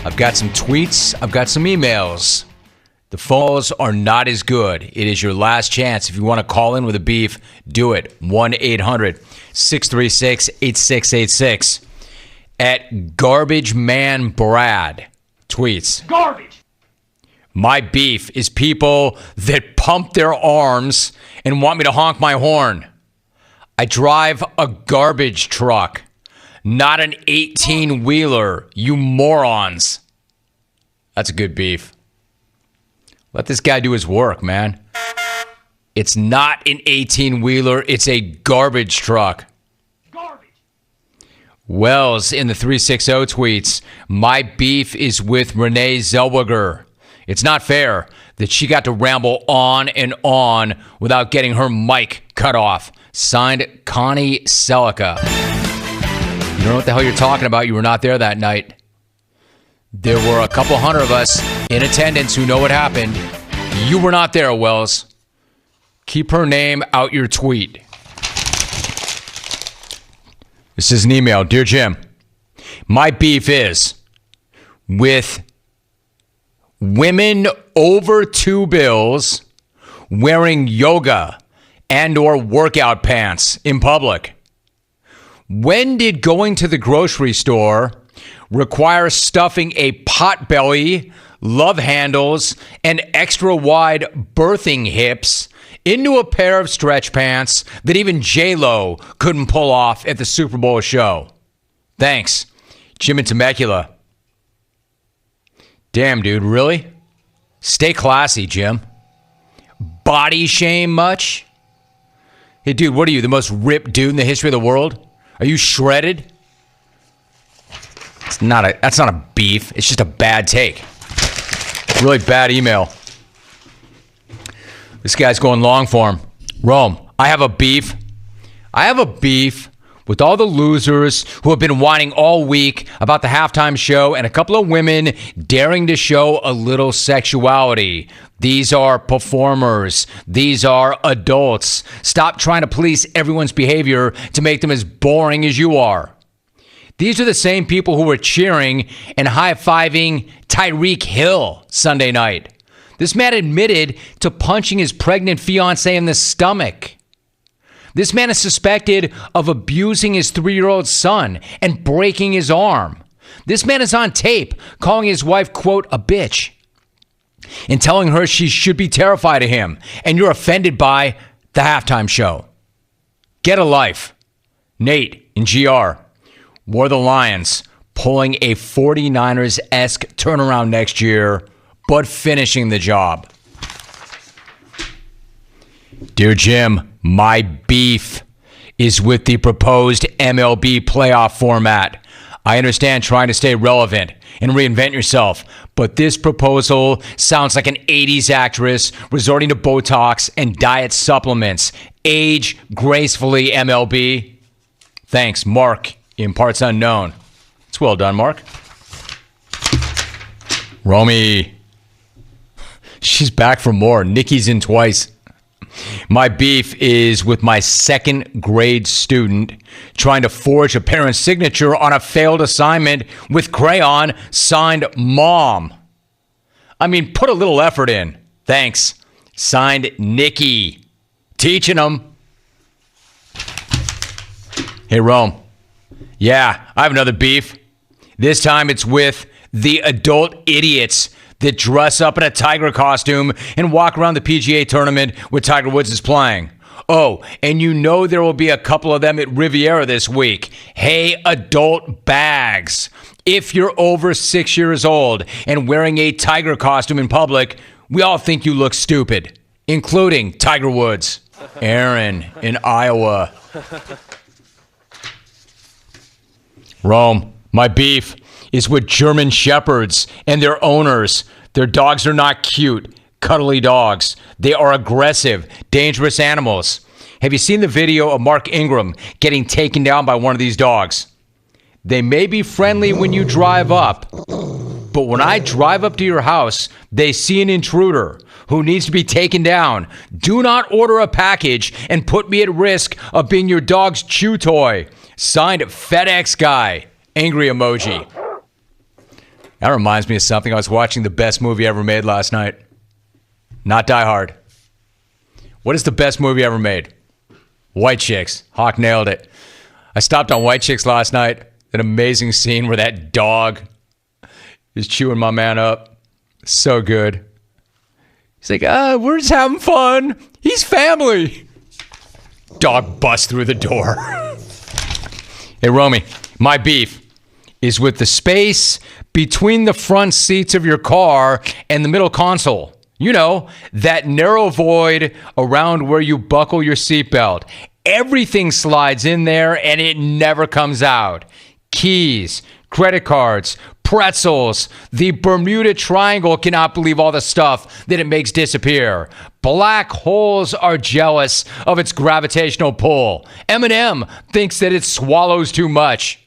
I've got some tweets. I've got some emails. The phones are not as good. It is your last chance. If you want to call in with a beef, do it. 1-800-636-8686. At Garbage Man Brad tweets. Garbage. My beef is people that pump their arms and want me to honk my horn. I drive a garbage truck, not an 18-wheeler, you morons. That's a good beef. Let this guy do his work, man. It's not an 18-wheeler, it's a garbage truck. Garbage. Wells in the 360 tweets, my beef is with Renee Zellweger. It's not fair that she got to ramble on and on without getting her mic cut off. Signed, Connie Celica. You don't know what the hell you're talking about. You were not there that night. There were a couple hundred of us in attendance who know what happened. You were not there, Wells. Keep her name out your tweet. This is an email. Dear Jim, my beef is with women over 2 bills wearing yoga and or workout pants in public. When did going to the grocery store require stuffing a pot belly, love handles, and extra wide birthing hips into a pair of stretch pants that even J-Lo couldn't pull off at the Super Bowl show? Thanks, Jim in Temecula. Damn, dude, really? Stay classy, Jim. Body shame much? Hey, dude, what are you, the most ripped dude in the history of the world? Are you shredded? That's not a beef. It's just a bad take. Really bad email. This guy's going long form. Rome, I have a beef. I have a beef with all the losers who have been whining all week about the halftime show and a couple of women daring to show a little sexuality. These are performers. These are adults. Stop trying to police everyone's behavior to make them as boring as you are. These are the same people who were cheering and high-fiving Tyreek Hill Sunday night. This man admitted to punching his pregnant fiancée in the stomach. This man is suspected of abusing his 3-year-old son and breaking his arm. This man is on tape calling his wife, quote, a bitch, and telling her she should be terrified of him, and you're offended by the halftime show. Get a life. Nate in GR. Wore the Lions, pulling a 49ers-esque turnaround next year, but finishing the job. Dear Jim, my beef is with the proposed MLB playoff format. I understand trying to stay relevant and reinvent yourself, but this proposal sounds like an 80s actress resorting to Botox and diet supplements. Age gracefully, MLB. Thanks, Mark, in parts unknown. It's well done, Mark. Romy. She's back for more. Nicky's in twice. My beef is with my 2nd grade student trying to forge a parent's signature on a failed assignment with crayon signed Mom. I mean, put a little effort in. Thanks. Signed Nicky. Teaching them. Hey, Rome. Yeah, I have another beef. This time it's with the adult idiots that dress up in a tiger costume and walk around the PGA tournament where Tiger Woods is playing. Oh, and you know there will be a couple of them at Riviera this week. Hey, adult bags. If you're over 6 years old and wearing a tiger costume in public, we all think you look stupid, including Tiger Woods. Aaron in Iowa. Rome, my beef is with German Shepherds and their owners. Their dogs are not cute, cuddly dogs. They are aggressive, dangerous animals. Have you seen the video of Mark Ingram getting taken down by one of these dogs? They may be friendly when you drive up, but when I drive up to your house, they see an intruder who needs to be taken down. Do not order a package and put me at risk of being your dog's chew toy. Signed, Fedex guy. Angry emoji. That reminds me of something. I was watching the best movie ever made last night. Not Die Hard. What is the best movie ever made? White Chicks. Hawk nailed it. I stopped on White Chicks last night. An amazing scene where that dog is chewing my man up. So good. He's like, we're just having fun. He's family. Dog busts through the door. Hey, Romy, my beef is with the space between the front seats of your car and the middle console. You know, that narrow void around where you buckle your seatbelt. Everything slides in there and it never comes out. Keys, credit cards, pretzels. The Bermuda Triangle cannot believe all the stuff that it makes disappear. Black holes are jealous of its gravitational pull. Eminem thinks that it swallows too much.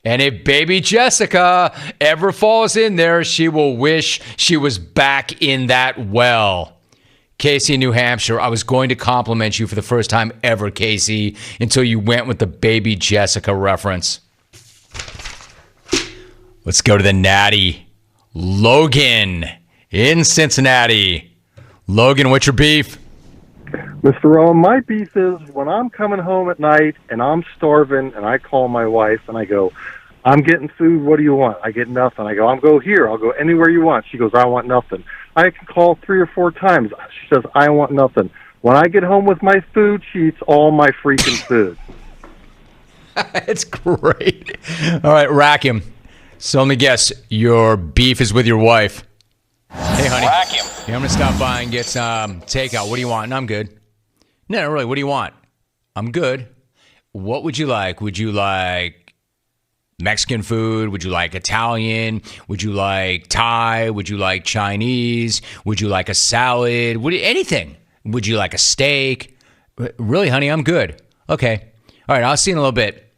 And if baby Jessica ever falls in there, she will wish she was back in that well. Casey, New Hampshire, I was going to compliment you for the first time ever, Casey, until you went with the baby Jessica reference. Let's go to the Natty. Logan in Cincinnati. Logan, what's your beef? Mr. Rome, my beef is when I'm coming home at night and I'm starving and I call my wife and I go, I'm getting food, what do you want? I get nothing. I go, I'll go here. I'll go anywhere you want. She goes, I want nothing. I can call 3 or 4 times. She says, I want nothing. When I get home with my food, she eats all my freaking food. It's great. All right, rack him. So let me guess, your beef is with your wife. Hey, honey. Rack him. Yeah, I'm going to stop by and get some takeout. What do you want? No, I'm good. No, really, what do you want? I'm good. What would you like? Would you like Mexican food? Would you like Italian? Would you like Thai? Would you like Chinese? Would you like a salad? Anything. Would you like a steak? Really, honey, I'm good. Okay. All right, I'll see you in a little bit.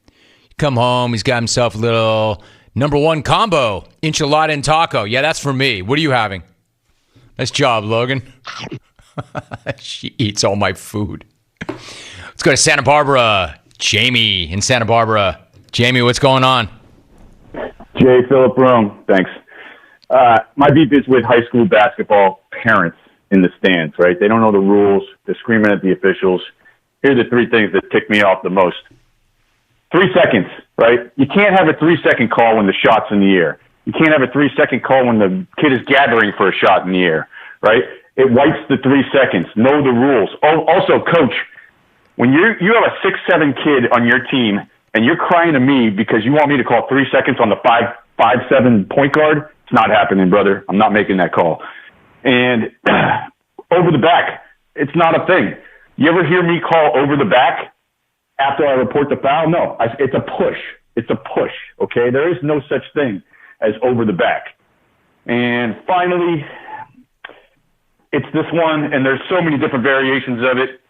Come home. He's got himself a little #1 combo, enchilada and taco. Yeah, that's for me. What are you having? Nice job, Logan. She eats all my food. Let's go to Santa Barbara. Jamie in Santa Barbara. Jamie, what's going on? J. Philip Rome, thanks. My beef is with high school basketball parents in the stands, right? They don't know the rules. They're screaming at the officials. Here are the 3 things that tick me off the most. 3 seconds, right? You can't have a 3-second call when the shot's in the air. You can't have a 3-second call when the kid is gathering for a shot in the air, right? It wipes the 3 seconds. Know the rules. Also, coach, when you have a 6'7" kid on your team and you're crying to me because you want me to call 3 seconds on the 5'7" point guard, it's not happening, brother. I'm not making that call. And over the back, it's not a thing. You ever hear me call over the back after I report the foul? No, it's a push. It's a push, okay? There is no such thing as over the back. And finally, it's this one, and there's so many different variations of it.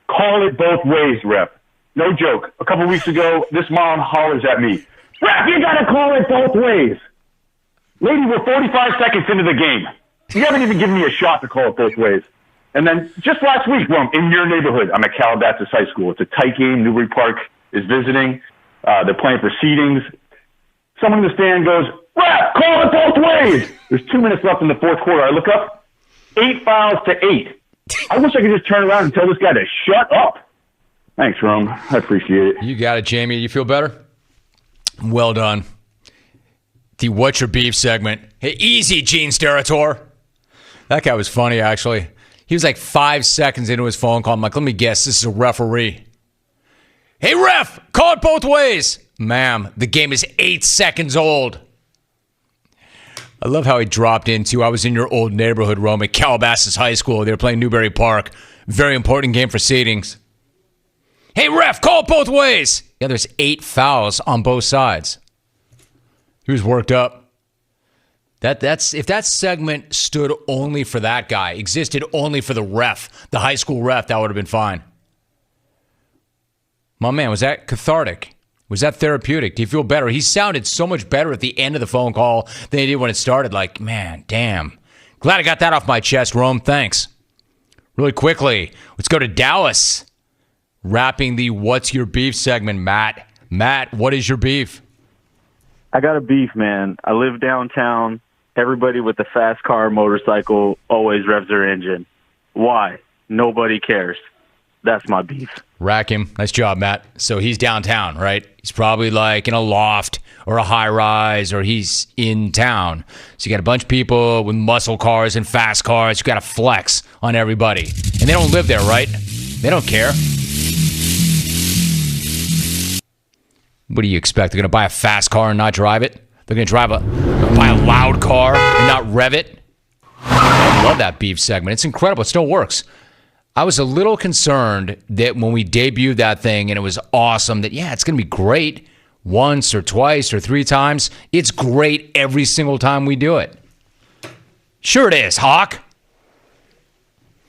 Call it both ways, ref. No joke. A couple weeks ago, this mom hollers at me, ref, you got to call it both ways. Lady, we're 45 seconds into the game. You haven't even given me a shot to call it both ways. And then just last week, Rome, in your neighborhood, I'm at Calabasas High School. It's a tight game. Newbury Park is visiting. They're playing for seedings. Someone in the stand goes, ref, call it both ways. There's 2 minutes left in the fourth quarter. I look up, 8 fouls to 8. I wish I could just turn around and tell this guy to shut up. Thanks, Rome. I appreciate it. You got it, Jamie. You feel better? Well done. The What's Your Beef segment. Hey, easy, Gene Steratore. That guy was funny, actually. He was like 5 seconds into his phone call. I'm like, let me guess, this is a referee. Hey, ref, call it both ways. Ma'am, the game is 8 seconds old. I love how he dropped into, I was in your old neighborhood, Rome, at Calabasas High School. They were playing Newbury Park. Very important game for seedings. Hey, ref, call it both ways. Yeah, there's 8 fouls on both sides. He was worked up. That's if that segment stood only for that guy, existed only for the ref, the high school ref, that would have been fine. My man, was that cathartic? Was that therapeutic? Do you feel better? He sounded so much better at the end of the phone call than he did when it started. Like, man, damn. Glad I got that off my chest, Rome. Thanks. Really quickly, let's go to Dallas. Wrapping the What's Your Beef segment, Matt. Matt, what is your beef? I got a beef, man. I live downtown. everybody with a fast car or motorcycle always revs their engine. Why? Nobody cares. That's my beef. Rack him. Nice job, Matt. So he's downtown, right? He's probably like in a loft or a high rise, or he's in town. So you got a bunch of people with muscle cars and fast cars. You got to flex on everybody. And they don't live there, right? They don't care. What do you expect? They're going to buy a fast car and not drive it? They're going to buy a loud car and not rev it? I love that beef segment. It's incredible. It still works. I was a little concerned that when we debuted that thing and it was awesome, that, yeah, it's going to be great once or twice or 3 times. It's great every single time we do it. Sure it is, Hawk.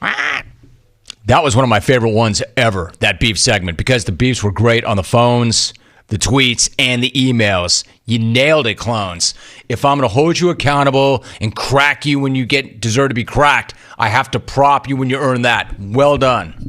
That was one of my favorite ones ever, that beef segment, because the beefs were great on the phones, the tweets, and the emails. You nailed it, clones. If I'm going to hold you accountable and crack you when you deserve to be cracked, I have to prop you when you earn that. Well done.